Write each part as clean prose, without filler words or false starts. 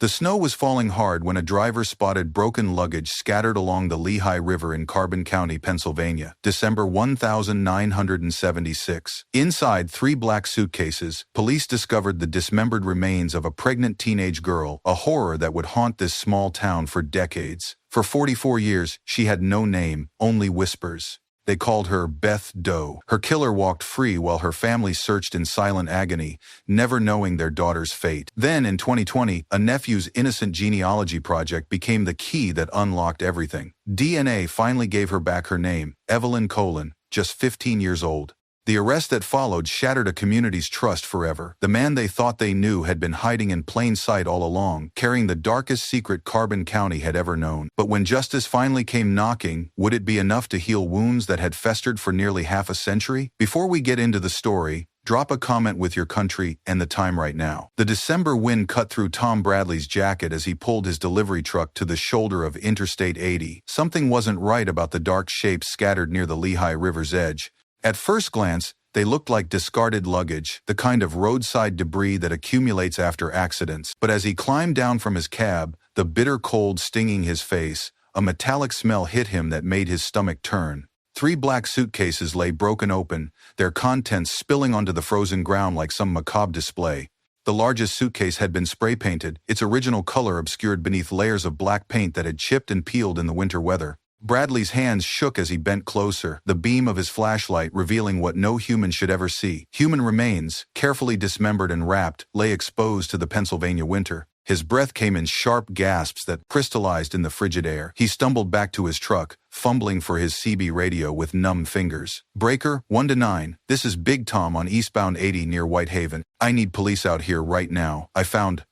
The snow was falling hard when a driver spotted broken luggage scattered along the Lehigh River in Carbon County, Pennsylvania, December 1976. Inside 3 black suitcases, police discovered the dismembered remains of a pregnant teenage girl, a horror that would haunt this small town for decades. For 44 years, she had no name, only whispers. They called her Beth Doe. Her killer walked free while her family searched in silent agony, never knowing their daughter's fate. Then, in 2020, a nephew's innocent genealogy project became the key that unlocked everything. DNA finally gave her back her name, Evelyn Colin, just 15 years old. The arrest that followed shattered a community's trust forever. The man they thought they knew had been hiding in plain sight all along, carrying the darkest secret Carbon County had ever known. But when justice finally came knocking, would it be enough to heal wounds that had festered for nearly half a century? Before we get into the story, drop a comment with your country and the time right now. The December wind cut through Tom Bradley's jacket as he pulled his delivery truck to the shoulder of Interstate 80. Something wasn't right about the dark shapes scattered near the Lehigh River's edge. At first glance, they looked like discarded luggage, the kind of roadside debris that accumulates after accidents. But as he climbed down from his cab, the bitter cold stinging his face, a metallic smell hit him that made his stomach turn. 3 black suitcases lay broken open, their contents spilling onto the frozen ground like some macabre display. The largest suitcase had been spray-painted, its original color obscured beneath layers of black paint that had chipped and peeled in the winter weather. Bradley's hands shook as he bent closer, the beam of his flashlight revealing what no human should ever see. Human remains, carefully dismembered and wrapped, lay exposed to the Pennsylvania winter. His breath came in sharp gasps that crystallized in the frigid air. He stumbled back to his truck, fumbling for his CB radio with numb fingers. Breaker, 1 to 9. This is Big Tom on eastbound 80 near Whitehaven. I need police out here right now. I found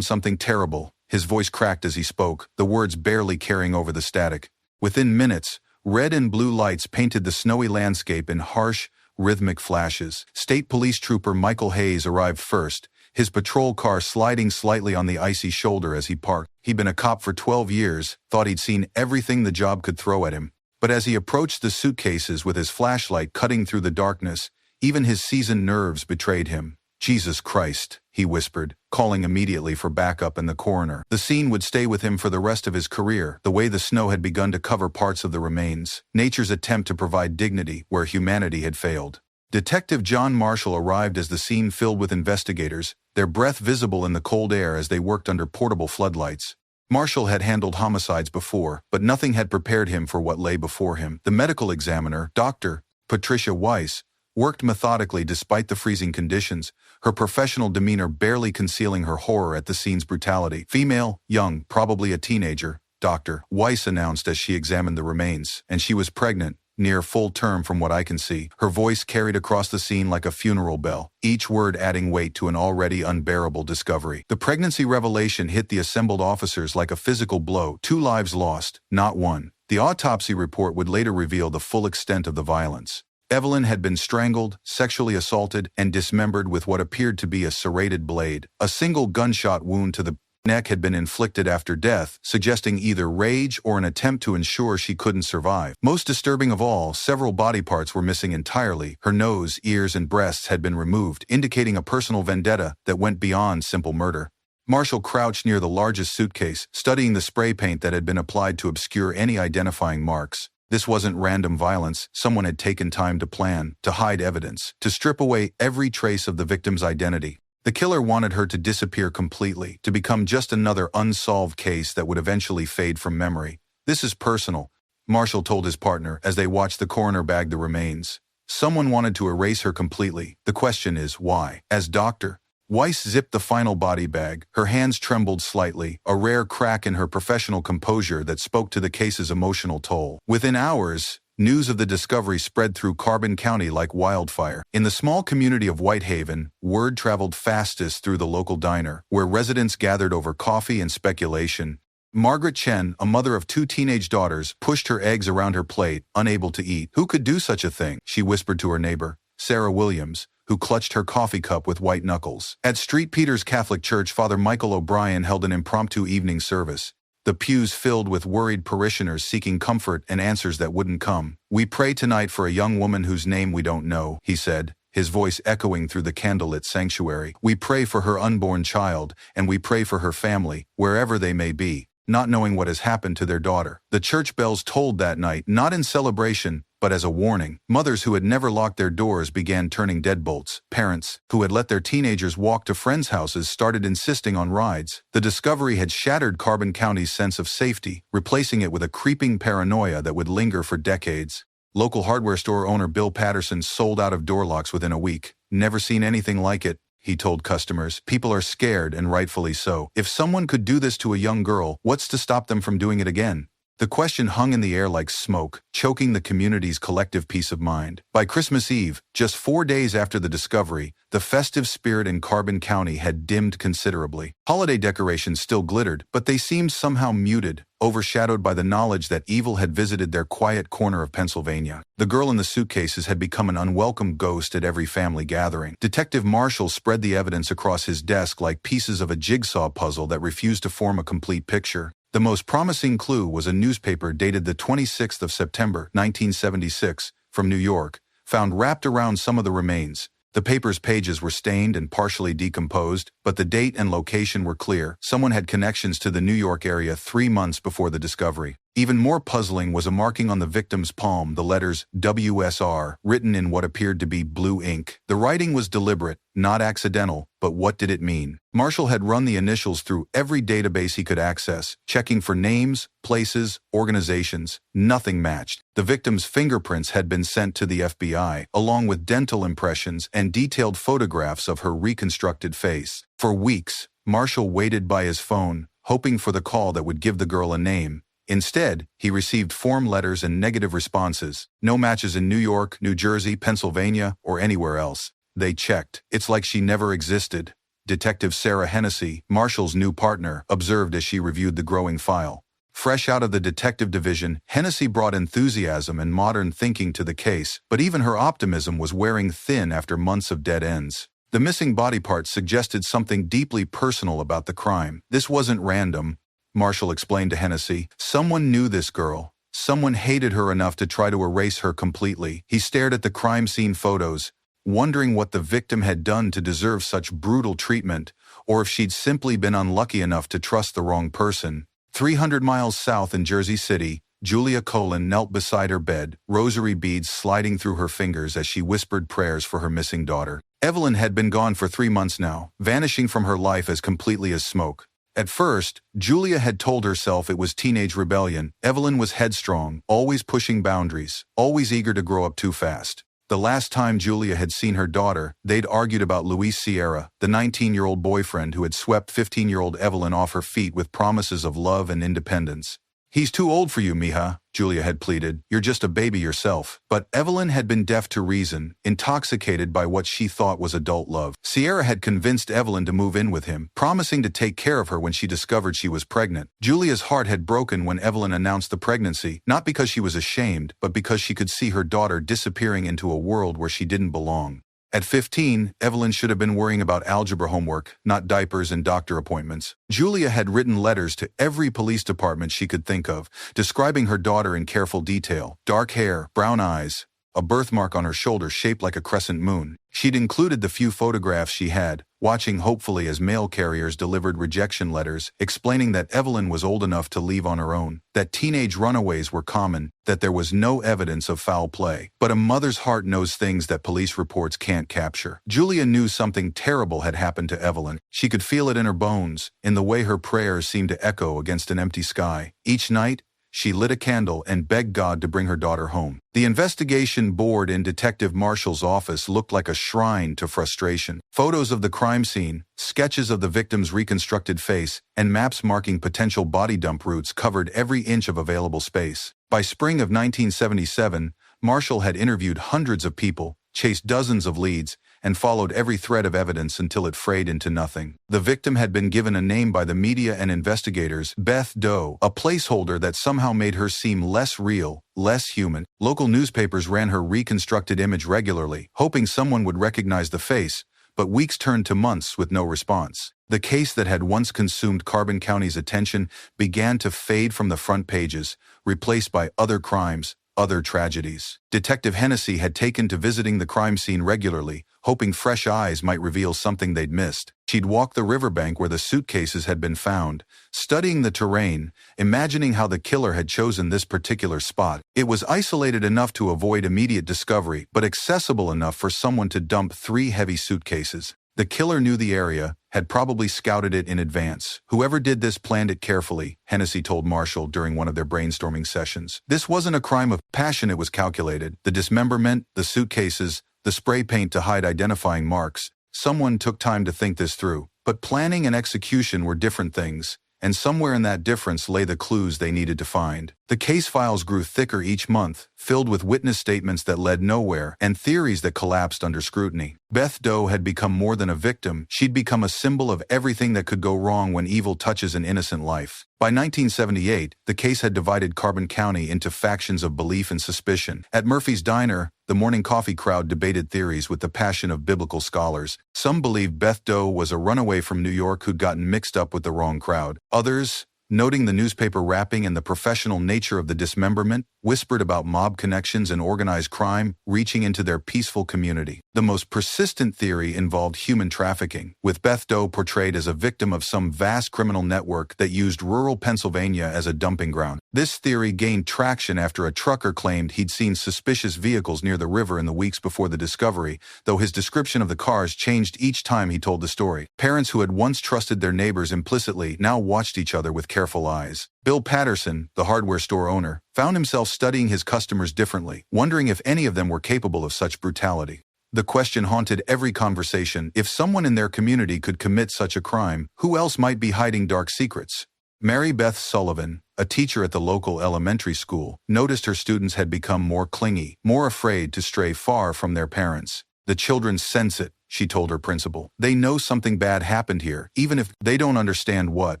something terrible. His voice cracked as he spoke, the words barely carrying over the static. Within minutes, red and blue lights painted the snowy landscape in harsh, rhythmic flashes. State Police Trooper Michael Hayes arrived first, his patrol car sliding slightly on the icy shoulder as he parked. He'd been a cop for 12 years, thought he'd seen everything the job could throw at him. But as he approached the suitcases with his flashlight cutting through the darkness, even his seasoned nerves betrayed him. Jesus Christ, he whispered, calling immediately for backup and the coroner. The scene would stay with him for the rest of his career, the way the snow had begun to cover parts of the remains, nature's attempt to provide dignity where humanity had failed. Detective John Marshall arrived as the scene filled with investigators, their breath visible in the cold air as they worked under portable floodlights. Marshall had handled homicides before, but nothing had prepared him for what lay before him. The medical examiner, Dr. Patricia Weiss, worked methodically despite the freezing conditions, her professional demeanor barely concealing her horror at the scene's brutality. Female, young, probably a teenager, Dr. Weiss announced as she examined the remains, and she was pregnant, near full term from what I can see. Her voice carried across the scene like a funeral bell, each word adding weight to an already unbearable discovery. The pregnancy revelation hit the assembled officers like a physical blow. 2 lives lost, not one. The autopsy report would later reveal the full extent of the violence. Evelyn had been strangled, sexually assaulted, and dismembered with what appeared to be a serrated blade. A single gunshot wound to the neck had been inflicted after death, suggesting either rage or an attempt to ensure she couldn't survive. Most disturbing of all, several body parts were missing entirely. Her nose, ears, and breasts had been removed, indicating a personal vendetta that went beyond simple murder. Marshall crouched near the largest suitcase, studying the spray paint that had been applied to obscure any identifying marks. This wasn't random violence. Someone had taken time to plan, to hide evidence, to strip away every trace of the victim's identity. The killer wanted her to disappear completely, to become just another unsolved case that would eventually fade from memory. This is personal, Marshall told his partner as they watched the coroner bag the remains. Someone wanted to erase her completely. The question is, why? As Dr. Weiss zipped the final body bag, her hands trembled slightly, a rare crack in her professional composure that spoke to the case's emotional toll. Within hours, news of the discovery spread through Carbon County like wildfire. In the small community of Whitehaven, word traveled fastest through the local diner, where residents gathered over coffee and speculation. Margaret Chen, a mother of 2 teenage daughters, pushed her eggs around her plate, unable to eat. Who could do such a thing? She whispered to her neighbor, Sarah Williams, who clutched her coffee cup with white knuckles. At St. Peter's Catholic Church, Father Michael O'Brien held an impromptu evening service, the pews filled with worried parishioners seeking comfort and answers that wouldn't come. "We pray tonight for a young woman whose name we don't know," he said, his voice echoing through the candlelit sanctuary. "We pray for her unborn child, and we pray for her family, wherever they may be, not knowing what has happened to their daughter." The church bells tolled that night, not in celebration, but as a warning. Mothers who had never locked their doors began turning deadbolts. Parents who had let their teenagers walk to friends' houses started insisting on rides. The discovery had shattered Carbon County's sense of safety, replacing it with a creeping paranoia that would linger for decades. Local hardware store owner Bill Patterson sold out of door locks within a week. "Never seen anything like it," he told customers. "People are scared, and rightfully so. If someone could do this to a young girl, what's to stop them from doing it again?" The question hung in the air like smoke, choking the community's collective peace of mind. By Christmas Eve, just 4 days after the discovery, the festive spirit in Carbon County had dimmed considerably. Holiday decorations still glittered, but they seemed somehow muted, overshadowed by the knowledge that evil had visited their quiet corner of Pennsylvania. The girl in the suitcases had become an unwelcome ghost at every family gathering. Detective Marshall spread the evidence across his desk like pieces of a jigsaw puzzle that refused to form a complete picture. The most promising clue was a newspaper dated the 26th of September, 1976, from New York, found wrapped around some of the remains. The paper's pages were stained and partially decomposed, but the date and location were clear. Someone had connections to the New York area 3 months before the discovery. Even more puzzling was a marking on the victim's palm, the letters WSR, written in what appeared to be blue ink. The writing was deliberate, not accidental, but what did it mean? Marshall had run the initials through every database he could access, checking for names, places, organizations. Nothing matched. The victim's fingerprints had been sent to the FBI, along with dental impressions and detailed photographs of her reconstructed face. For weeks, Marshall waited by his phone, hoping for the call that would give the girl a name. Instead, he received form letters and negative responses. No matches in New York, New Jersey, Pennsylvania, or anywhere else. They checked. "It's like she never existed," Detective Sarah Hennessey, Marshall's new partner, observed as she reviewed the growing file. Fresh out of the detective division, Hennessey brought enthusiasm and modern thinking to the case, but even her optimism was wearing thin after months of dead ends. The missing body parts suggested something deeply personal about the crime. "This wasn't random," Marshall explained to Hennessey. "Someone knew this girl. Someone hated her enough to try to erase her completely." He stared at the crime scene photos, wondering what the victim had done to deserve such brutal treatment, or if she'd simply been unlucky enough to trust the wrong person. 300 miles south in Jersey City, Julia Colin knelt beside her bed, rosary beads sliding through her fingers as she whispered prayers for her missing daughter. Evelyn had been gone for 3 months now, vanishing from her life as completely as smoke. At first, Julia had told herself it was teenage rebellion. Evelyn was headstrong, always pushing boundaries, always eager to grow up too fast. The last time Julia had seen her daughter, they'd argued about Luis Sierra, the 19-year-old boyfriend who had swept 15-year-old Evelyn off her feet with promises of love and independence. "He's too old for you, mija," Julia had pleaded. "You're just a baby yourself." But Evelyn had been deaf to reason, intoxicated by what she thought was adult love. Sierra had convinced Evelyn to move in with him, promising to take care of her when she discovered she was pregnant. Julia's heart had broken when Evelyn announced the pregnancy, not because she was ashamed, but because she could see her daughter disappearing into a world where she didn't belong. At 15, Evelyn should have been worrying about algebra homework, not diapers and doctor appointments. Julia had written letters to every police department she could think of, describing her daughter in careful detail. Dark hair, brown eyes, a birthmark on her shoulder shaped like a crescent moon. She'd included the few photographs she had, watching hopefully as mail carriers delivered rejection letters, explaining that Evelyn was old enough to leave on her own, that teenage runaways were common, that there was no evidence of foul play. But a mother's heart knows things that police reports can't capture. Julia knew something terrible had happened to Evelyn. She could feel it in her bones, in the way her prayers seemed to echo against an empty sky. Each night, she lit a candle and begged God to bring her daughter home. The investigation board in Detective Marshall's office looked like a shrine to frustration. Photos of the crime scene, sketches of the victim's reconstructed face, and maps marking potential body dump routes covered every inch of available space. By spring of 1977, Marshall had interviewed hundreds of people, chased dozens of leads, and followed every thread of evidence until it frayed into nothing. The victim had been given a name by the media and investigators, Beth Doe, a placeholder that somehow made her seem less real, less human. Local newspapers ran her reconstructed image regularly, hoping someone would recognize the face, but weeks turned to months with no response. The case that had once consumed Carbon County's attention began to fade from the front pages, replaced by other crimes, other tragedies. Detective Hennessey had taken to visiting the crime scene regularly, hoping fresh eyes might reveal something they'd missed. She'd walk the riverbank where the suitcases had been found, studying the terrain, imagining how the killer had chosen this particular spot. It was isolated enough to avoid immediate discovery, but accessible enough for someone to dump 3 heavy suitcases. The killer knew the area, had probably scouted it in advance. Whoever did this planned it carefully, Hennessey told Marshall during one of their brainstorming sessions. This wasn't a crime of passion, it was calculated. The dismemberment, the suitcases, the spray paint to hide identifying marks. Someone took time to think this through. But planning and execution were different things, and somewhere in that difference lay the clues they needed to find. The case files grew thicker each month, filled with witness statements that led nowhere and theories that collapsed under scrutiny. Beth Doe had become more than a victim. She'd become a symbol of everything that could go wrong when evil touches an innocent life. By 1978, the case had divided Carbon County into factions of belief and suspicion. At Murphy's Diner, the morning coffee crowd debated theories with the passion of biblical scholars. Some believed Beth Doe was a runaway from New York who'd gotten mixed up with the wrong crowd. Others, noting the newspaper wrapping and the professional nature of the dismemberment, whispered about mob connections and organized crime reaching into their peaceful community. The most persistent theory involved human trafficking, with Beth Doe portrayed as a victim of some vast criminal network that used rural Pennsylvania as a dumping ground. This theory gained traction after a trucker claimed he'd seen suspicious vehicles near the river in the weeks before the discovery, though his description of the cars changed each time he told the story. Parents who had once trusted their neighbors implicitly now watched each other with careful eyes. Bill Patterson, the hardware store owner, found himself studying his customers differently, wondering if any of them were capable of such brutality. The question haunted every conversation: if someone in their community could commit such a crime, who else might be hiding dark secrets? Mary Beth Sullivan, a teacher at the local elementary school, noticed her students had become more clingy, more afraid to stray far from their parents. The children sense it, she told her principal. They know something bad happened here, even if they don't understand what.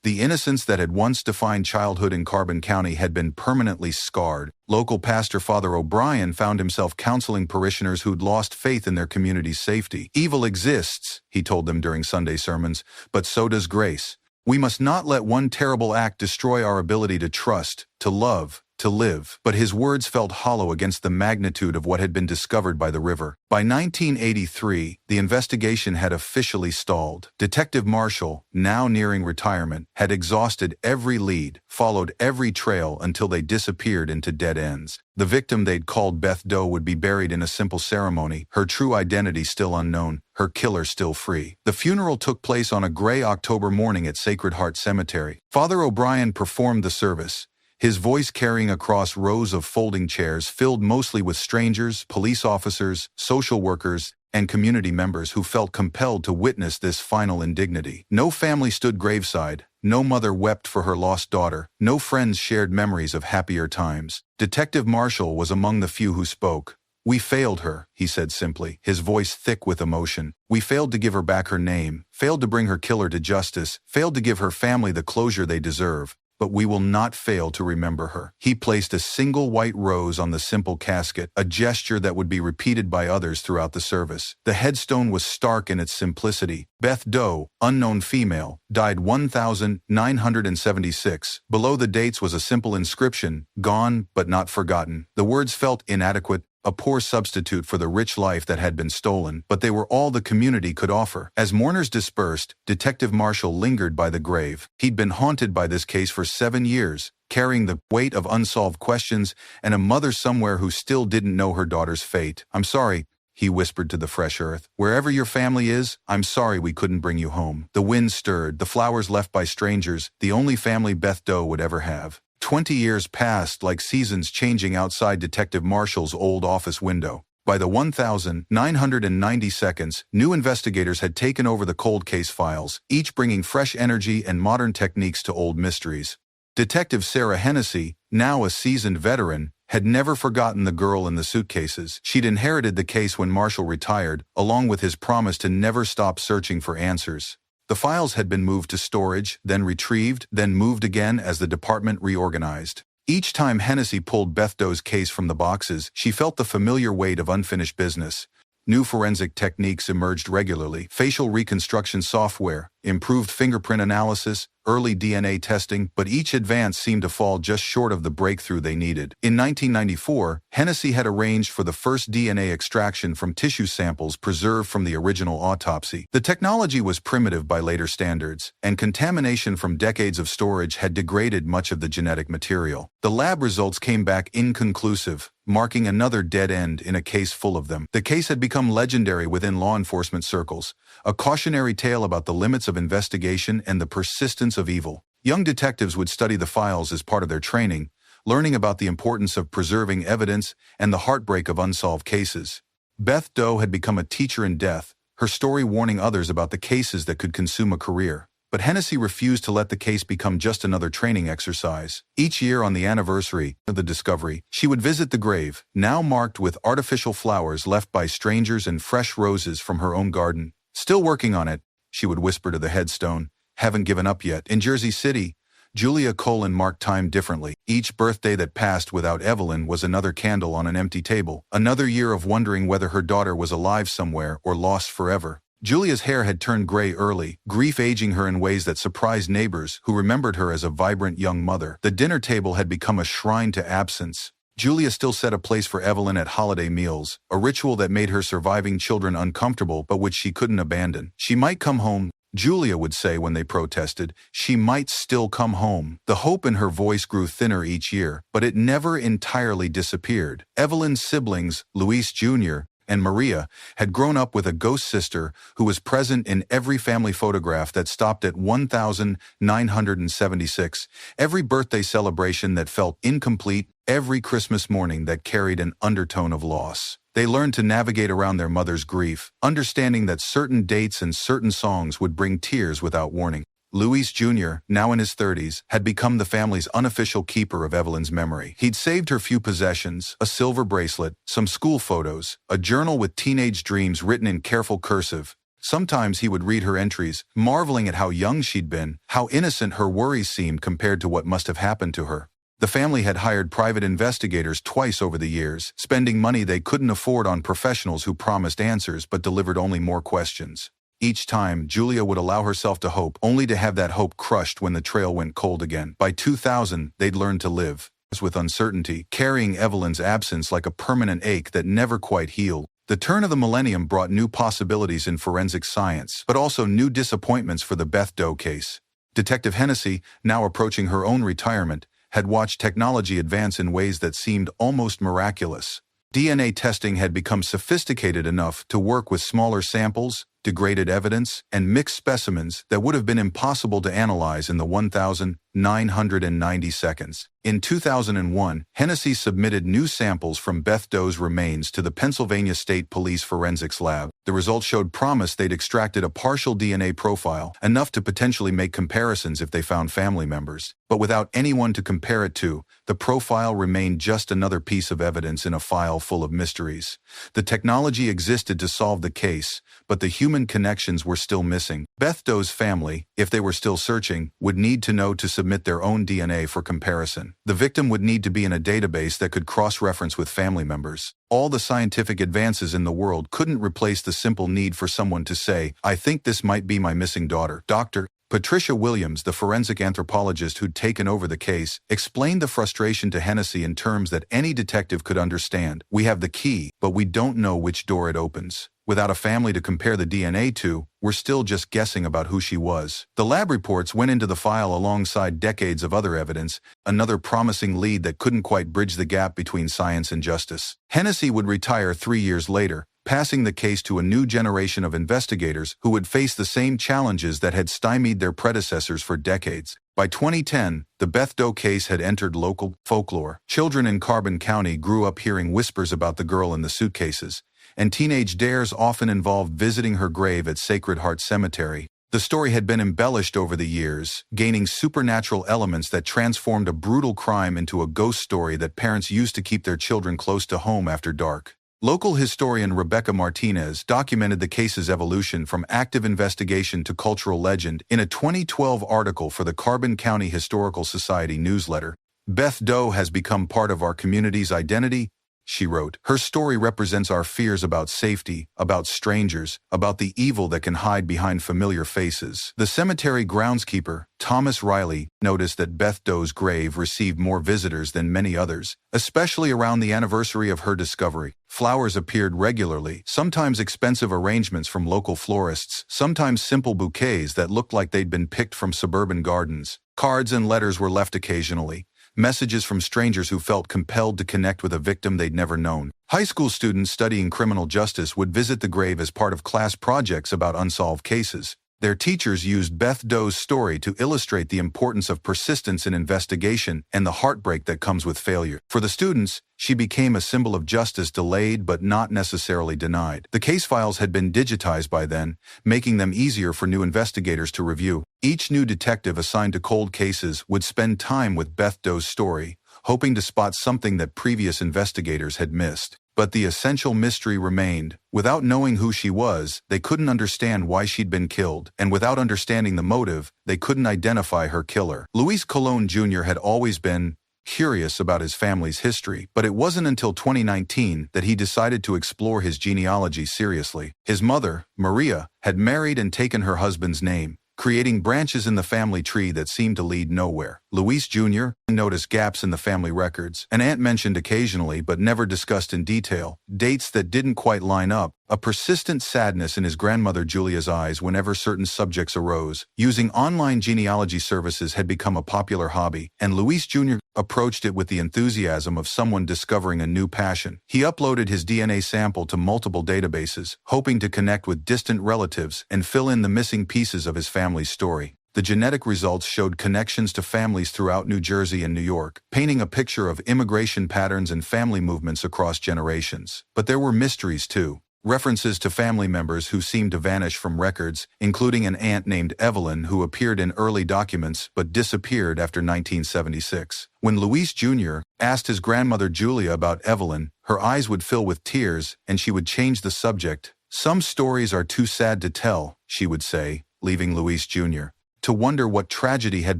The innocence that had once defined childhood in Carbon County had been permanently scarred. Local pastor Father O'Brien found himself counseling parishioners who'd lost faith in their community's safety. Evil exists, he told them during Sunday sermons, but so does grace. We must not let one terrible act destroy our ability to trust, to love, to live. But his words felt hollow against the magnitude of what had been discovered by the river. By 1983, the investigation had officially stalled. Detective Marshall, now nearing retirement, had exhausted every lead, followed every trail until they disappeared into dead ends. The victim they'd called Beth Doe would be buried in a simple ceremony, her true identity still unknown, her killer still free. The funeral took place on a gray October morning at Sacred Heart Cemetery. Father O'Brien performed the service, his voice carrying across rows of folding chairs filled mostly with strangers, police officers, social workers, and community members who felt compelled to witness this final indignity. No family stood graveside, no mother wept for her lost daughter, no friends shared memories of happier times. Detective Marshall was among the few who spoke. "We failed her," he said simply, his voice thick with emotion. "We failed to give her back her name, failed to bring her killer to justice, failed to give her family the closure they deserve. But we will not fail to remember her." He placed a single white rose on the simple casket, a gesture that would be repeated by others throughout the service. The headstone was stark in its simplicity. Beth Doe, unknown female, died 1976. Below the dates was a simple inscription, "Gone but not forgotten." The words felt inadequate, a poor substitute for the rich life that had been stolen, but they were all the community could offer. As mourners dispersed, Detective Marshall lingered by the grave. He'd been haunted by this case for 7 years, carrying the weight of unsolved questions and a mother somewhere who still didn't know her daughter's fate. "I'm sorry," he whispered to the fresh earth. "Wherever your family is, I'm sorry we couldn't bring you home." The wind stirred, the flowers left by strangers, the only family Beth Doe would ever have. 20 years passed like seasons changing outside Detective Marshall's old office window. By the 1990s, new investigators had taken over the cold case files, each bringing fresh energy and modern techniques to old mysteries. Detective Sarah Hennessey, now a seasoned veteran, had never forgotten the girl in the suitcases. She'd inherited the case when Marshall retired, along with his promise to never stop searching for answers. The files had been moved to storage, then retrieved, then moved again as the department reorganized. Each time Hennessey pulled Beth Doe's case from the boxes, she felt the familiar weight of unfinished business. New forensic techniques emerged regularly: facial reconstruction software, improved fingerprint analysis, early DNA testing, but each advance seemed to fall just short of the breakthrough they needed. In 1994, Hennessey had arranged for the first DNA extraction from tissue samples preserved from the original autopsy. The technology was primitive by later standards, and contamination from decades of storage had degraded much of the genetic material. The lab results came back inconclusive, marking another dead end in a case full of them. The case had become legendary within law enforcement circles, a cautionary tale about the limits of investigation and the persistence of evil. Young detectives would study the files as part of their training, learning about the importance of preserving evidence and the heartbreak of unsolved cases. Beth Doe had become a teacher in death, her story warning others about the cases that could consume a career. But Hennessey refused to let the case become just another training exercise. Each year on the anniversary of the discovery, she would visit the grave, now marked with artificial flowers left by strangers and fresh roses from her own garden. "Still working on it," she would whisper to the headstone. "Haven't given up yet." In Jersey City, Julia Colin marked time differently. Each birthday that passed without Evelyn was another candle on an empty table, another year of wondering whether her daughter was alive somewhere or lost forever. Julia's hair had turned gray early, grief aging her in ways that surprised neighbors who remembered her as a vibrant young mother. The dinner table had become a shrine to absence. Julia still set a place for Evelyn at holiday meals, a ritual that made her surviving children uncomfortable but which she couldn't abandon. "She might come home," Julia would say when they protested. "She might still come home." The hope in her voice grew thinner each year, but it never entirely disappeared. Evelyn's siblings, Luis Jr. and Maria, had grown up with a ghost sister who was present in every family photograph that stopped at 1976, every birthday celebration that felt incomplete, every Christmas morning that carried an undertone of loss. They learned to navigate around their mother's grief, understanding that certain dates and certain songs would bring tears without warning. Luis Jr., now in his 30s, had become the family's unofficial keeper of Evelyn's memory. He'd saved her few possessions, a silver bracelet, some school photos, a journal with teenage dreams written in careful cursive. Sometimes he would read her entries, marveling at how young she'd been, how innocent her worries seemed compared to what must have happened to her. The family had hired private investigators twice over the years, spending money they couldn't afford on professionals who promised answers but delivered only more questions. Each time, Julia would allow herself to hope, only to have that hope crushed when the trail went cold again. By 2000, they'd learned to live with uncertainty, carrying Evelyn's absence like a permanent ache that never quite healed. The turn of the millennium brought new possibilities in forensic science, but also new disappointments for the Beth Doe case. Detective Hennessey, now approaching her own retirement, had watched technology advance in ways that seemed almost miraculous. DNA testing had become sophisticated enough to work with smaller samples, degraded evidence, and mixed specimens that would have been impossible to analyze in the 1,990 seconds. In 2001, Hennessey submitted new samples from Beth Doe's remains to the Pennsylvania State Police Forensics Lab. The results showed promise. They'd extracted a partial DNA profile, enough to potentially make comparisons if they found family members. But without anyone to compare it to, the profile remained just another piece of evidence in a file full of mysteries. The technology existed to solve the case, but the human connections were still missing. Beth Doe's family, if they were still searching, would need to know to submit their own DNA for comparison. The victim would need to be in a database that could cross-reference with family members. All the scientific advances in the world couldn't replace the simple need for someone to say, "I think this might be my missing daughter." Dr. Patricia Williams, the forensic anthropologist who'd taken over the case, explained the frustration to Hennessey in terms that any detective could understand. "We have the key, but we don't know which door it opens. Without a family to compare the DNA to, we're still just guessing about who she was." The lab reports went into the file alongside decades of other evidence, another promising lead that couldn't quite bridge the gap between science and justice. Hennessey would retire 3 years later, passing the case to a new generation of investigators who would face the same challenges that had stymied their predecessors for decades. By 2010, the Beth Doe case had entered local folklore. Children in Carbon County grew up hearing whispers about the girl in the suitcases, and teenage dares often involved visiting her grave at Sacred Heart Cemetery. The story had been embellished over the years, gaining supernatural elements that transformed a brutal crime into a ghost story that parents used to keep their children close to home after dark. Local historian Rebecca Martinez documented the case's evolution from active investigation to cultural legend in a 2012 article for the Carbon County Historical Society newsletter. "Beth Doe has become part of our community's identity, she wrote. Her story represents our fears about safety, about strangers, about the evil that can hide behind familiar faces. The cemetery groundskeeper, Thomas Riley, noticed that Beth Doe's grave received more visitors than many others, especially around the anniversary of her discovery. Flowers appeared regularly, sometimes expensive arrangements from local florists, sometimes simple bouquets that looked like they'd been picked from suburban gardens. Cards and letters were left occasionally, messages from strangers who felt compelled to connect with a victim they'd never known. High school students studying criminal justice would visit the grave as part of class projects about unsolved cases. Their teachers used Beth Doe's story to illustrate the importance of persistence in investigation and the heartbreak that comes with failure. For the students, she became a symbol of justice delayed but not necessarily denied. The case files had been digitized by then, making them easier for new investigators to review. Each new detective assigned to cold cases would spend time with Beth Doe's story, hoping to spot something that previous investigators had missed. But the essential mystery remained. Without knowing who she was, they couldn't understand why she'd been killed, and without understanding the motive, they couldn't identify her killer. Luis Colon Jr. had always been curious about his family's history, but it wasn't until 2019 that he decided to explore his genealogy seriously. His mother, Maria, had married and taken her husband's name, creating branches in the family tree that seemed to lead nowhere. Luis Jr. noticed gaps in the family records, an aunt mentioned occasionally but never discussed in detail, dates that didn't quite line up, a persistent sadness in his grandmother Julia's eyes whenever certain subjects arose. Using online genealogy services had become a popular hobby, and Luis Jr. approached it with the enthusiasm of someone discovering a new passion. He uploaded his DNA sample to multiple databases, hoping to connect with distant relatives and fill in the missing pieces of his family's story. The genetic results showed connections to families throughout New Jersey and New York, painting a picture of immigration patterns and family movements across generations. But there were mysteries too. References to family members who seemed to vanish from records, including an aunt named Evelyn who appeared in early documents but disappeared after 1976. When Luis Jr. asked his grandmother Julia about Evelyn, her eyes would fill with tears and she would change the subject. "Some stories are too sad to tell," she would say, leaving Luis Jr. to wonder what tragedy had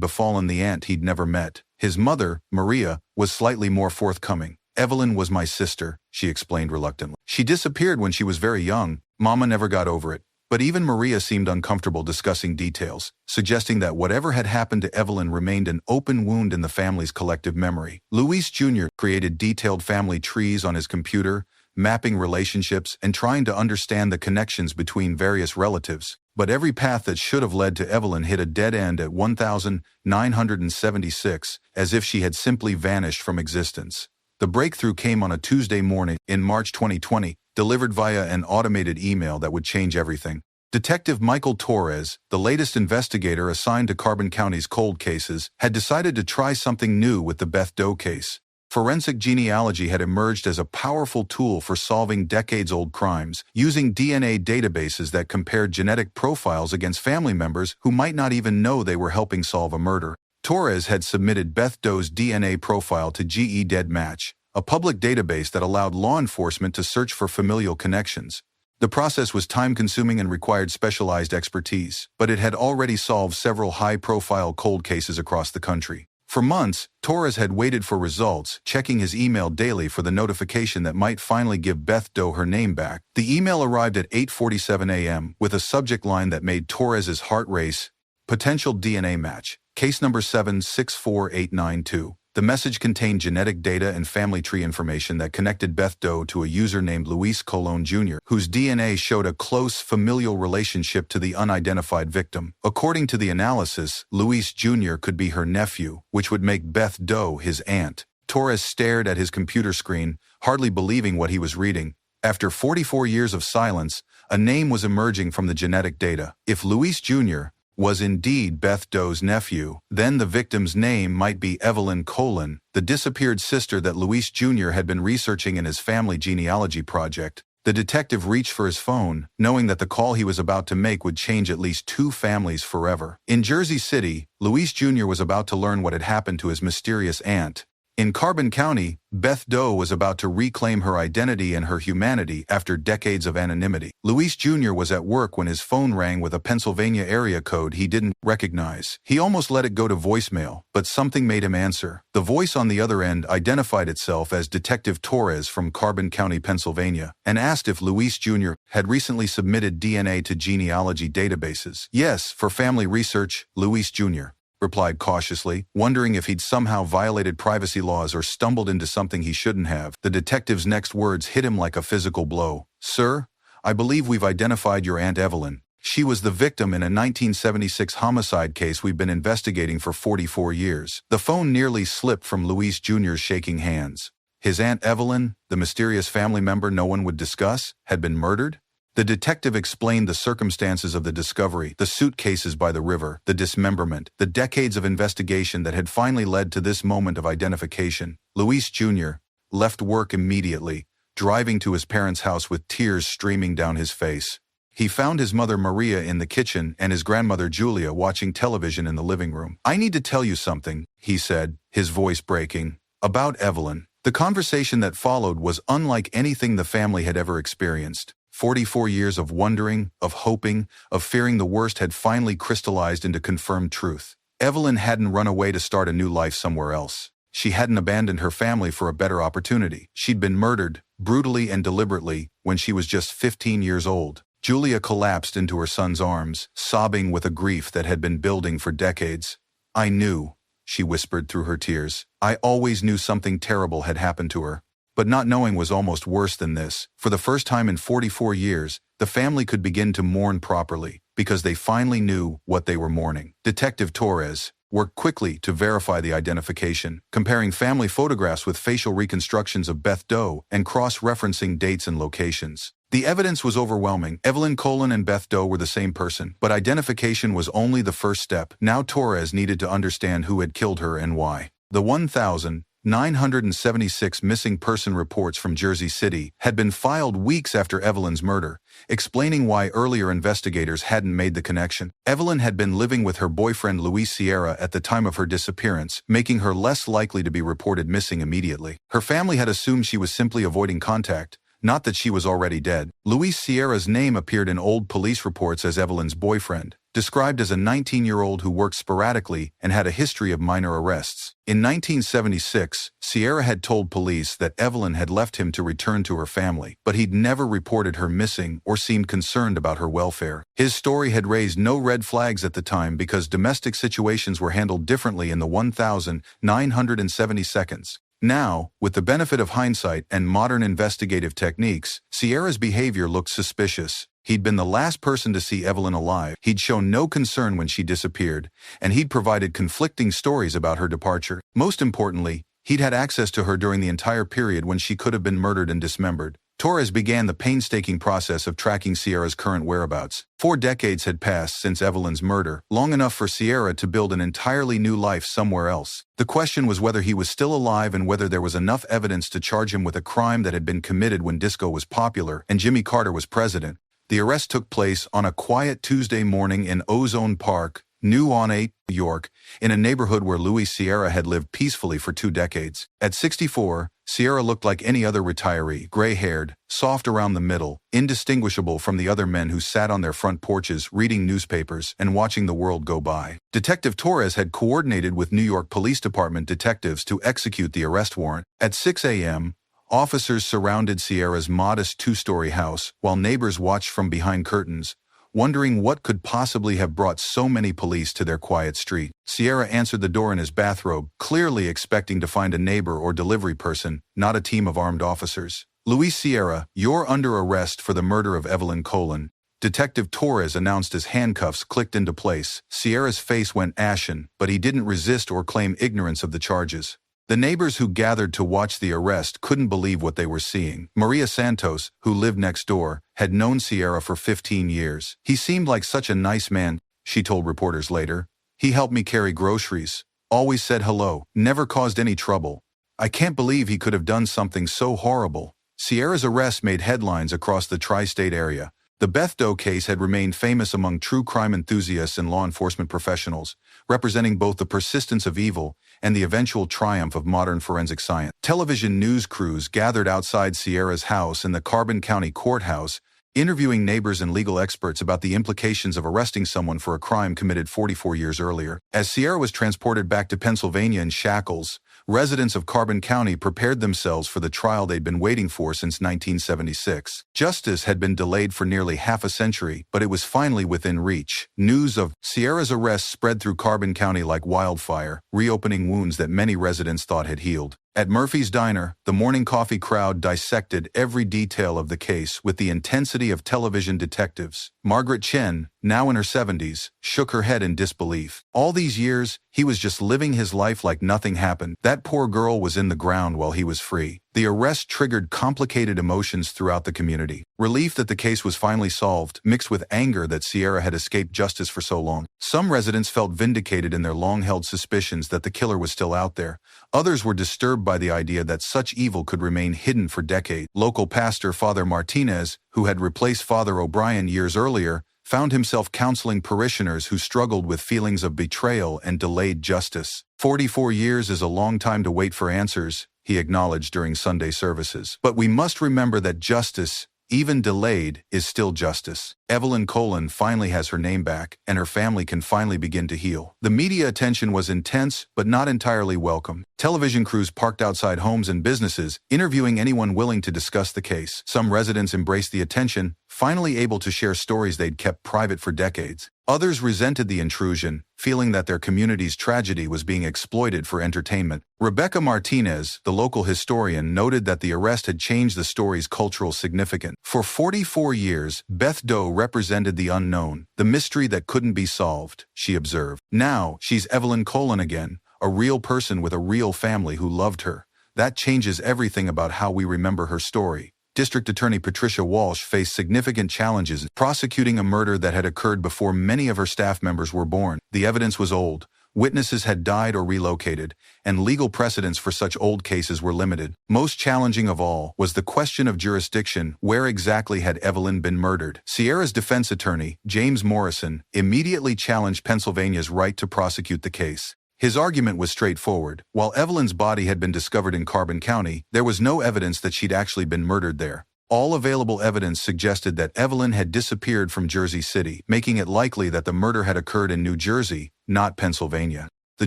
befallen the aunt he'd never met. His mother, Maria, was slightly more forthcoming. "Evelyn was my sister," she explained reluctantly. "She disappeared when she was very young. Mama never got over it." But even Maria seemed uncomfortable discussing details, suggesting that whatever had happened to Evelyn remained an open wound in the family's collective memory. Luis Jr. created detailed family trees on his computer, mapping relationships and trying to understand the connections between various relatives. But every path that should have led to Evelyn hit a dead end at 1976, as if she had simply vanished from existence. The breakthrough came on a Tuesday morning in March 2020, delivered via an automated email that would change everything. Detective Michael Torres, the latest investigator assigned to Carbon County's cold cases, had decided to try something new with the Beth Doe case. Forensic genealogy had emerged as a powerful tool for solving decades-old crimes, using DNA databases that compared genetic profiles against family members who might not even know they were helping solve a murder. Torres had submitted Beth Doe's DNA profile to GE Dead Match, a public database that allowed law enforcement to search for familial connections. The process was time-consuming and required specialized expertise, but it had already solved several high-profile cold cases across the country. For months, Torres had waited for results, checking his email daily for the notification that might finally give Beth Doe her name back. The email arrived at 8:47 a.m. with a subject line that made Torres's heart race: "Potential DNA match. Case number 764892. The message contained genetic data and family tree information that connected Beth Doe to a user named Luis Colon Jr., whose DNA showed a close familial relationship to the unidentified victim. According to the analysis, Luis Jr. could be her nephew, which would make Beth Doe his aunt. Torres stared at his computer screen, hardly believing what he was reading. After 44 years of silence, a name was emerging from the genetic data. If Luis Jr. was indeed Beth Doe's nephew, then the victim's name might be Evelyn Colon, the disappeared sister that Luis Jr. had been researching in his family genealogy project. The detective reached for his phone, knowing that the call he was about to make would change at least 2 families forever. In Jersey City, Luis Jr. was about to learn what had happened to his mysterious aunt. In Carbon County, Beth Doe was about to reclaim her identity and her humanity after decades of anonymity. Luis Jr. was at work when his phone rang with a Pennsylvania area code he didn't recognize. He almost let it go to voicemail, but something made him answer. The voice on the other end identified itself as Detective Torres from Carbon County, Pennsylvania, and asked if Luis Jr. had recently submitted DNA to genealogy databases. Yes, for family research, Luis Jr. replied cautiously, wondering if he'd somehow violated privacy laws or stumbled into something he shouldn't have. The detective's next words hit him like a physical blow. "Sir, I believe we've identified your Aunt Evelyn. She was the victim in a 1976 homicide case we've been investigating for 44 years. The phone nearly slipped from Luis Jr.'s shaking hands. His Aunt Evelyn, the mysterious family member no one would discuss, had been murdered? The detective explained the circumstances of the discovery, the suitcases by the river, the dismemberment, the decades of investigation that had finally led to this moment of identification. Luis Jr. left work immediately, driving to his parents' house with tears streaming down his face. He found his mother Maria in the kitchen and his grandmother Julia watching television in the living room. "I need to tell you something," he said, his voice breaking, "about Evelyn." The conversation that followed was unlike anything the family had ever experienced. 44 years of wondering, of hoping, of fearing the worst had finally crystallized into confirmed truth. Evelyn hadn't run away to start a new life somewhere else. She hadn't abandoned her family for a better opportunity. She'd been murdered, brutally and deliberately, when she was just 15 years old. Julia collapsed into her son's arms, sobbing with a grief that had been building for decades. "I knew," she whispered through her tears. "I always knew something terrible had happened to her." But not knowing was almost worse than this. For the first time in 44 years, the family could begin to mourn properly, because they finally knew what they were mourning. Detective Torres worked quickly to verify the identification, comparing family photographs with facial reconstructions of Beth Doe and cross-referencing dates and locations. The evidence was overwhelming. Evelyn Colon and Beth Doe were the same person, but identification was only the first step. Now Torres needed to understand who had killed her and why. The 1,976 missing person reports from Jersey City had been filed weeks after Evelyn's murder, explaining why earlier investigators hadn't made the connection. Evelyn had been living with her boyfriend Luis Sierra at the time of her disappearance, making her less likely to be reported missing immediately. Her family had assumed she was simply avoiding contact, not that she was already dead. Luis Sierra's name appeared in old police reports as Evelyn's boyfriend, described as a 19-year-old who worked sporadically and had a history of minor arrests. In 1976, Sierra had told police that Evelyn had left him to return to her family, but he'd never reported her missing or seemed concerned about her welfare. His story had raised no red flags at the time because domestic situations were handled differently in the 1970s. Now, with the benefit of hindsight and modern investigative techniques, Sierra's behavior looked suspicious. He'd been the last person to see Evelyn alive, he'd shown no concern when she disappeared, and he'd provided conflicting stories about her departure. Most importantly, he'd had access to her during the entire period when she could have been murdered and dismembered. Torres began the painstaking process of tracking Sierra's current whereabouts. 4 decades had passed since Evelyn's murder, long enough for Sierra to build an entirely new life somewhere else. The question was whether he was still alive and whether there was enough evidence to charge him with a crime that had been committed when disco was popular and Jimmy Carter was president. The arrest took place on a quiet Tuesday morning in Ozone Park, New New York, in a neighborhood where Luis Sierra had lived peacefully for 2 decades. At 64, Sierra looked like any other retiree, gray-haired, soft around the middle, indistinguishable from the other men who sat on their front porches reading newspapers and watching the world go by. Detective Torres had coordinated with New York Police Department detectives to execute the arrest warrant. At 6 a.m., officers surrounded Sierra's modest 2-story house while neighbors watched from behind curtains, wondering what could possibly have brought so many police to their quiet street. Sierra answered the door in his bathrobe, clearly expecting to find a neighbor or delivery person, not a team of armed officers. "Luis Sierra, you're under arrest for the murder of Evelyn Colon," Detective Torres announced as handcuffs clicked into place. Sierra's face went ashen, but he didn't resist or claim ignorance of the charges. The neighbors who gathered to watch the arrest couldn't believe what they were seeing. Maria Santos, who lived next door, had known Sierra for 15 years. "He seemed like such a nice man," she told reporters later. "He helped me carry groceries, always said hello, never caused any trouble. I can't believe he could have done something so horrible." Sierra's arrest made headlines across the tri-state area, The Beth Doe case had remained famous among true crime enthusiasts and law enforcement professionals, representing both the persistence of evil and the eventual triumph of modern forensic science. Television news crews gathered outside Sierra's house in the Carbon County Courthouse, interviewing neighbors and legal experts about the implications of arresting someone for a crime committed 44 years earlier. As Sierra was transported back to Pennsylvania in shackles, residents of Carbon County prepared themselves for the trial they'd been waiting for since 1976. Justice had been delayed for nearly half a century, but it was finally within reach. News of Sierra's arrest spread through Carbon County like wildfire, reopening wounds that many residents thought had healed. At Murphy's Diner, the morning coffee crowd dissected every detail of the case with the intensity of television detectives. Margaret Chen, now in her 70s, shook her head in disbelief. All these years, he was just living his life like nothing happened. That poor girl was in the ground while he was free. The arrest triggered complicated emotions throughout the community. Relief that the case was finally solved, mixed with anger that Sierra had escaped justice for so long. Some residents felt vindicated in their long-held suspicions that the killer was still out there. Others were disturbed by the idea that such evil could remain hidden for decades. Local pastor Father Martinez, who had replaced Father O'Brien years earlier, found himself counseling parishioners who struggled with feelings of betrayal and delayed justice. 44 years is a long time to wait for answers, he acknowledged during Sunday services. But we must remember that justice, even delayed, is still justice. Evelyn Colon finally has her name back, and her family can finally begin to heal. The media attention was intense, but not entirely welcome. Television crews parked outside homes and businesses, interviewing anyone willing to discuss the case. Some residents embraced the attention, finally able to share stories they'd kept private for decades. Others resented the intrusion, feeling that their community's tragedy was being exploited for entertainment. Rebecca Martinez, the local historian, noted that the arrest had changed the story's cultural significance. For 44 years, Beth Doe represented the unknown, the mystery that couldn't be solved, she observed. Now, she's Evelyn Colon again, a real person with a real family who loved her. That changes everything about how we remember her story. District Attorney Patricia Walsh faced significant challenges prosecuting a murder that had occurred before many of her staff members were born. The evidence was old. Witnesses had died or relocated, and legal precedents for such old cases were limited. Most challenging of all was the question of jurisdiction. Where exactly had Evelyn been murdered? Sierra's defense attorney, James Morrison, immediately challenged Pennsylvania's right to prosecute the case. His argument was straightforward. While Evelyn's body had been discovered in Carbon County, there was no evidence that she'd actually been murdered there. All available evidence suggested that Evelyn had disappeared from Jersey City, making it likely that the murder had occurred in New Jersey, not Pennsylvania. The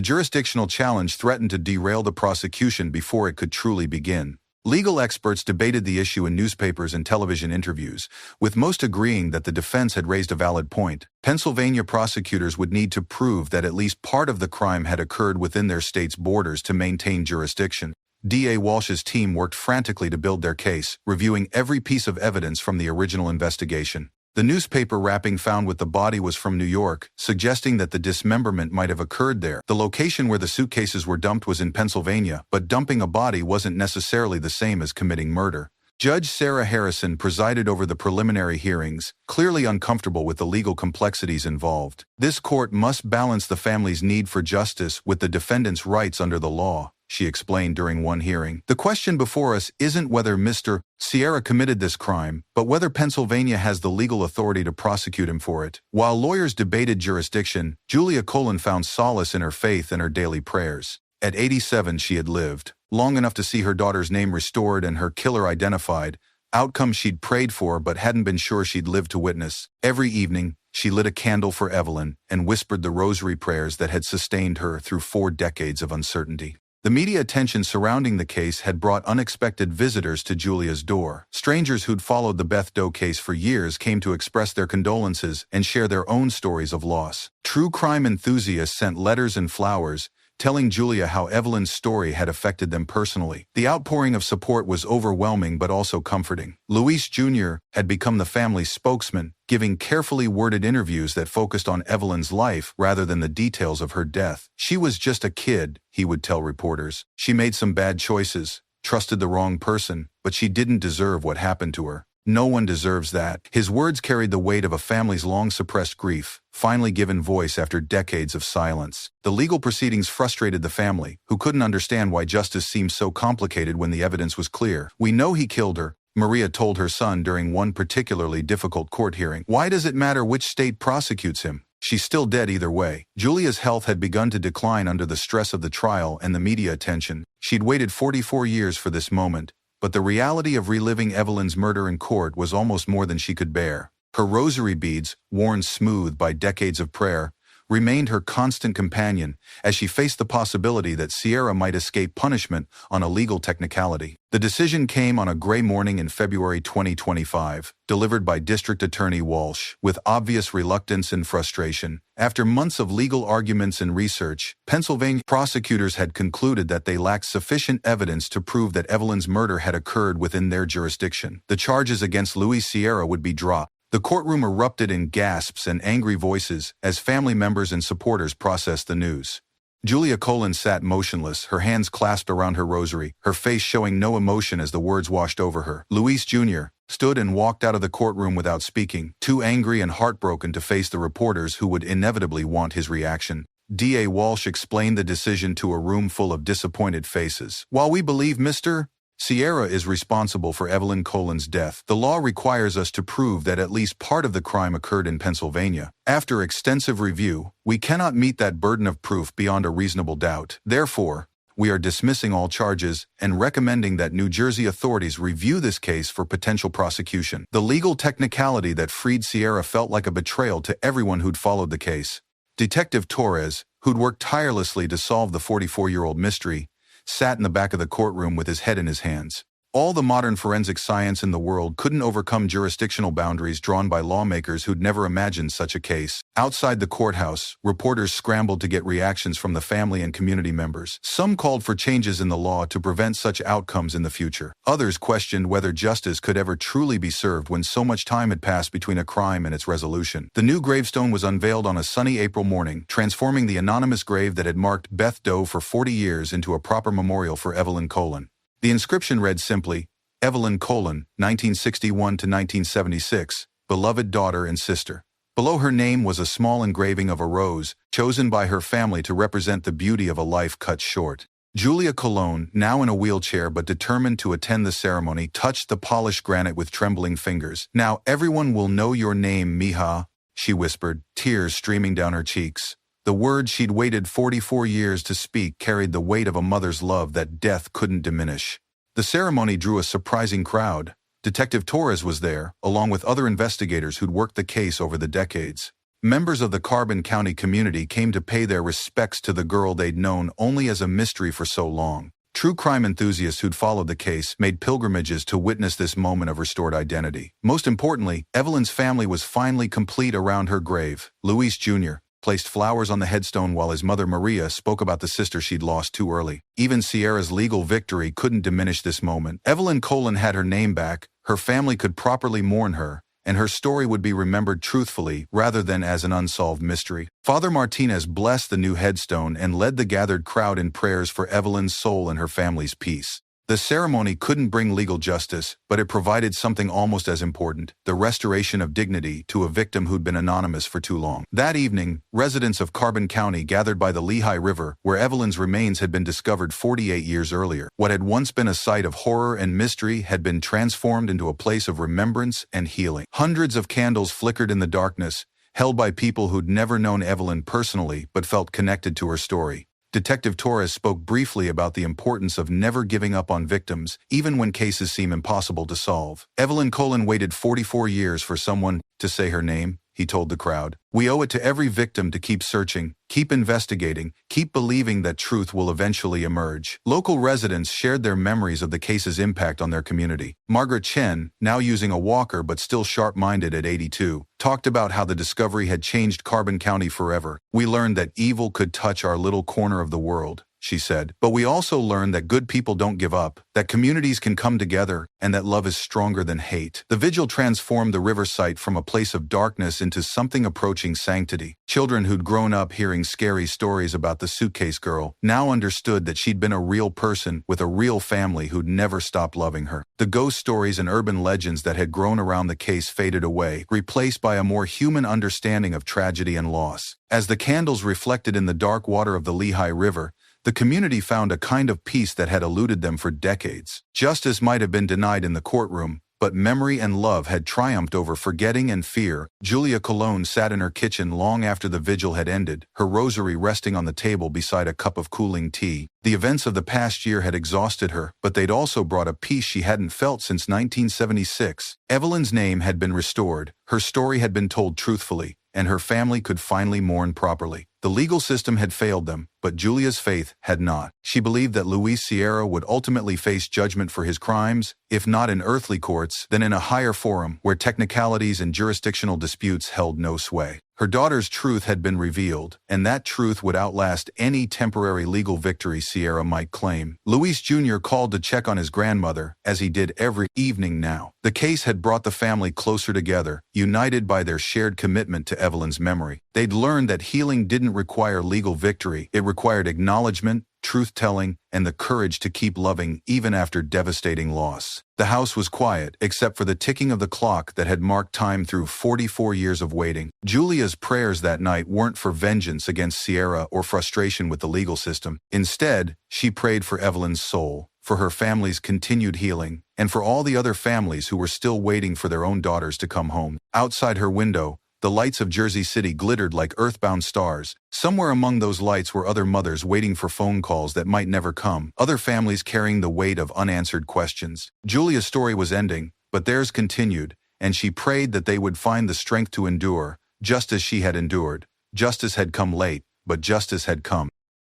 jurisdictional challenge threatened to derail the prosecution before it could truly begin. Legal experts debated the issue in newspapers and television interviews, with most agreeing that the defense had raised a valid point. Pennsylvania prosecutors would need to prove that at least part of the crime had occurred within their state's borders to maintain jurisdiction. D.A. Walsh's team worked frantically to build their case, reviewing every piece of evidence from the original investigation. The newspaper wrapping found with the body was from New York, suggesting that the dismemberment might have occurred there. The location where the suitcases were dumped was in Pennsylvania, but dumping a body wasn't necessarily the same as committing murder. Judge Sarah Harrison presided over the preliminary hearings, clearly uncomfortable with the legal complexities involved. This court must balance the family's need for justice with the defendant's rights under the law, she explained during one hearing. The question before us isn't whether Mr. Sierra committed this crime, but whether Pennsylvania has the legal authority to prosecute him for it. While lawyers debated jurisdiction, Julia Colon found solace in her faith and her daily prayers. At 87, she had lived long enough to see her daughter's name restored and her killer identified, outcome she'd prayed for but hadn't been sure she'd live to witness. Every evening, she lit a candle for Evelyn and whispered the rosary prayers that had sustained her through 4 decades of uncertainty. The media attention surrounding the case had brought unexpected visitors to Julia's door. Strangers who'd followed the Beth Doe case for years came to express their condolences and share their own stories of loss. True crime enthusiasts sent letters and flowers, telling Julia how Evelyn's story had affected them personally. The outpouring of support was overwhelming but also comforting. Luis Jr. had become the family's spokesman, giving carefully worded interviews that focused on Evelyn's life rather than the details of her death. She was just a kid, he would tell reporters. She made some bad choices, trusted the wrong person, but she didn't deserve what happened to her. No one deserves that. His words carried the weight of a family's long-suppressed grief, finally given voice after decades of silence. The legal proceedings frustrated the family, who couldn't understand why justice seemed so complicated when the evidence was clear. "We know he killed her," Maria told her son during one particularly difficult court hearing. Why does it matter which state prosecutes him? She's still dead either way. Julia's health had begun to decline under the stress of the trial and the media attention. She'd waited 44 years for this moment, but the reality of reliving Evelyn's murder in court was almost more than she could bear. Her rosary beads, worn smooth by decades of prayer, remained her constant companion as she faced the possibility that Sierra might escape punishment on a legal technicality. The decision came on a gray morning in February 2025, delivered by District Attorney Walsh, with obvious reluctance and frustration. After months of legal arguments and research, Pennsylvania prosecutors had concluded that they lacked sufficient evidence to prove that Evelyn's murder had occurred within their jurisdiction. The charges against Louis Sierra would be dropped. The courtroom erupted in gasps and angry voices as family members and supporters processed the news. Julia Colon sat motionless, her hands clasped around her rosary, her face showing no emotion as the words washed over her. Luis Jr. stood and walked out of the courtroom without speaking, too angry and heartbroken to face the reporters who would inevitably want his reaction. D.A. Walsh explained the decision to a room full of disappointed faces. While we believe Mr. Sierra is responsible for Evelyn Colon's death, the law requires us to prove that at least part of the crime occurred in Pennsylvania. After extensive review, we cannot meet that burden of proof beyond a reasonable doubt. Therefore, we are dismissing all charges and recommending that New Jersey authorities review this case for potential prosecution. The legal technicality that freed Sierra felt like a betrayal to everyone who'd followed the case. Detective Torres, who'd worked tirelessly to solve the 44-year-old mystery, sat in the back of the courtroom with his head in his hands. All the modern forensic science in the world couldn't overcome jurisdictional boundaries drawn by lawmakers who'd never imagined such a case. Outside the courthouse, reporters scrambled to get reactions from the family and community members. Some called for changes in the law to prevent such outcomes in the future. Others questioned whether justice could ever truly be served when so much time had passed between a crime and its resolution. The new gravestone was unveiled on a sunny April morning, transforming the anonymous grave that had marked Beth Doe for 40 years into a proper memorial for Evelyn Colon. The inscription read simply, Evelyn Colon, 1961 to 1976, beloved daughter and sister. Below her name was a small engraving of a rose, chosen by her family to represent the beauty of a life cut short. Julia Colon, now in a wheelchair but determined to attend the ceremony, touched the polished granite with trembling fingers. Now everyone will know your name, mija, she whispered, tears streaming down her cheeks. The words she'd waited 44 years to speak carried the weight of a mother's love that death couldn't diminish. The ceremony drew a surprising crowd. Detective Torres was there, along with other investigators who'd worked the case over the decades. Members of the Carbon County community came to pay their respects to the girl they'd known only as a mystery for so long. True crime enthusiasts who'd followed the case made pilgrimages to witness this moment of restored identity. Most importantly, Evelyn's family was finally complete around her grave. Luis Jr. placed flowers on the headstone while his mother Maria spoke about the sister she'd lost too early. Even Sierra's legal victory couldn't diminish this moment. Evelyn Colon had her name back, her family could properly mourn her, and her story would be remembered truthfully rather than as an unsolved mystery. Father Martinez blessed the new headstone and led the gathered crowd in prayers for Evelyn's soul and her family's peace. The ceremony couldn't bring legal justice, but it provided something almost as important, the restoration of dignity to a victim who'd been anonymous for too long. That evening, residents of Carbon County gathered by the Lehigh River, where Evelyn's remains had been discovered 48 years earlier. What had once been a site of horror and mystery had been transformed into a place of remembrance and healing. Hundreds of candles flickered in the darkness, held by people who'd never known Evelyn personally but felt connected to her story. Detective Torres spoke briefly about the importance of never giving up on victims, even when cases seem impossible to solve. Evelyn Colon waited 44 years for someone to say her name, he told the crowd. We owe it to every victim to keep searching, keep investigating, keep believing that truth will eventually emerge. Local residents shared their memories of the case's impact on their community. Margaret Chen, now using a walker but still sharp-minded at 82, talked about how the discovery had changed Carbon County forever. We learned that evil could touch our little corner of the world, she said. But we also learned that good people don't give up, that communities can come together, and that love is stronger than hate. The vigil transformed the river site from a place of darkness into something approaching sanctity. Children who'd grown up hearing scary stories about the suitcase girl now understood that she'd been a real person with a real family who'd never stopped loving her. The ghost stories and urban legends that had grown around the case faded away, replaced by a more human understanding of tragedy and loss. As the candles reflected in the dark water of the Lehigh River, The community found a kind of peace that had eluded them for decades. Justice might have been denied in the courtroom, but memory and love had triumphed over forgetting and fear. Julia Colon sat in her kitchen long after the vigil had ended, her rosary resting on the table beside a cup of cooling tea. The events of the past year had exhausted her, but they'd also brought a peace she hadn't felt since 1976. Evelyn's name had been restored, her story had been told truthfully, and her family could finally mourn properly. The legal system had failed them, but Julia's faith had not. She believed that Luis Sierra would ultimately face judgment for his crimes, if not in earthly courts, then in a higher forum where technicalities and jurisdictional disputes held no sway. Her daughter's truth had been revealed, and that truth would outlast any temporary legal victory Sierra might claim. Luis Jr. called to check on his grandmother, as he did every evening now. The case had brought the family closer together, united by their shared commitment to Evelyn's memory. They'd learned that healing didn't require legal victory, it required acknowledgement, truth-telling, and the courage to keep loving even after devastating loss. The house was quiet, except for the ticking of the clock that had marked time through 44 years of waiting. Julia's prayers that night weren't for vengeance against Sierra or frustration with the legal system. Instead, she prayed for Evelyn's soul, for her family's continued healing, and for all the other families who were still waiting for their own daughters to come home. Outside her window, the lights of Jersey City glittered like earthbound stars. Somewhere among those lights were other mothers waiting for phone calls that might never come, other families carrying the weight of unanswered questions. Julia's story was ending, but theirs continued, and she prayed that they would find the strength to endure, just as she had endured. Justice had come late, but justice had come.